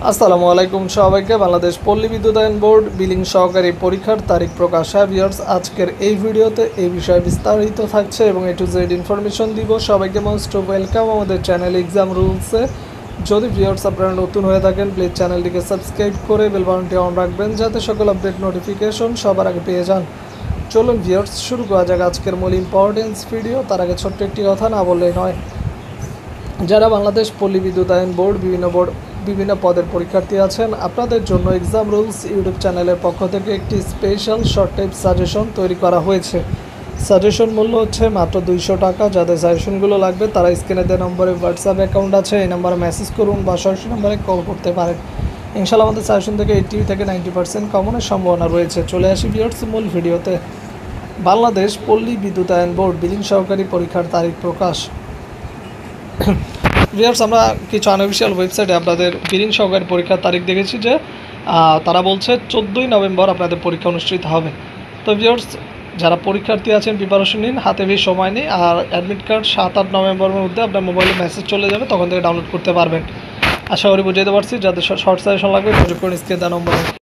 আসসালামু আলাইকুম সবাইকে। বাংলাদেশ পল্লী বিদ্যুতায়ন বোর্ড বিলিং সহকারী পরীক্ষার তারিখ প্রকাশ। ভিউয়ার্স, আজকের এই ভিডিওতে এই বিষয়ে বিস্তারিত থাকছে এবং A to Z ইনফরমেশন দিব। সবাইকে মোস্ট ওয়েলকাম আমাদের চ্যানেল এক্সাম রুলসে। যদি ভিউয়ার্স আপনারা নতুন হয়ে থাকেন, প্লিজ চ্যানেলটিকে সাবস্ক্রাইব করে বেল বাটনটি অন রাখবেন যাতে সকল আপডেট নোটিফিকেশন সবার আগে পেয়ে যান। চলুন ভিউয়ার্স, শুরু করা যাক আজকের মূল ইম্পর্টেন্স ভিডিও। তার আগে ছোট্ট একটি কথা না বললেই নয়। যারা বাংলাদেশ পল্লী বিদ্যুতায়ন বোর্ড বিভিন্ন পদের পরীক্ষার্থী আছেন, আপনাদের জন্য এক্সাম রুলস ইউটিউব চ্যানেলের পক্ষ থেকে একটি স্পেশাল শর্ট টাইপ সাজেশন তৈরি করা হয়েছে। সাজেশন মূল্য হচ্ছে মাত্র 200 টাকা। যাদের সাজেশনগুলো লাগবে তারা স্ক্রিনে দেওয়া নম্বরে হোয়াটসঅ্যাপ অ্যাকাউন্ট আছে, এই নাম্বারে মেসেজ করুন বা সরাসরি নাম্বারে কল করতে পারেন। ইনশাআল্লাহ আমাদের সাজেশন থেকে 80 থেকে 90% কমনের সম্ভাবনা রয়েছে। চলে আসি ভিউয়ার্স মূল ভিডিওতে। বাংলাদেশ পল্লী বিদ্যুতায়ন বোর্ড বিলিং সহকারী পরীক্ষার তারিখ প্রকাশ। ভিউয়ার্স, আমরা কিছু আনঅফিশিয়াল ওয়েবসাইটে আপনাদের বিলিং সহকারী পরীক্ষার তারিখ দেখেছি যে তারা বলছে 14ই নভেম্বর আপনাদের পরীক্ষা অনুষ্ঠিত হবে। তো ভিউয়ার্স, যারা পরীক্ষার্থী আছেন প্রিপারেশন নিন, হাতে বেশি সময় নেই। আর অ্যাডমিট কার্ড 7-8 নভেম্বরের মধ্যে আপনার মোবাইলে মেসেজ চলে যাবে, তখন থেকে ডাউনলোড করতে পারবেন। আশা করি বুঝাইতে পারছি। যাদের শর্ট সাজেশন লাগবে যোগাযোগ করুন স্ক্রিনে দেওয়া নম্বরে।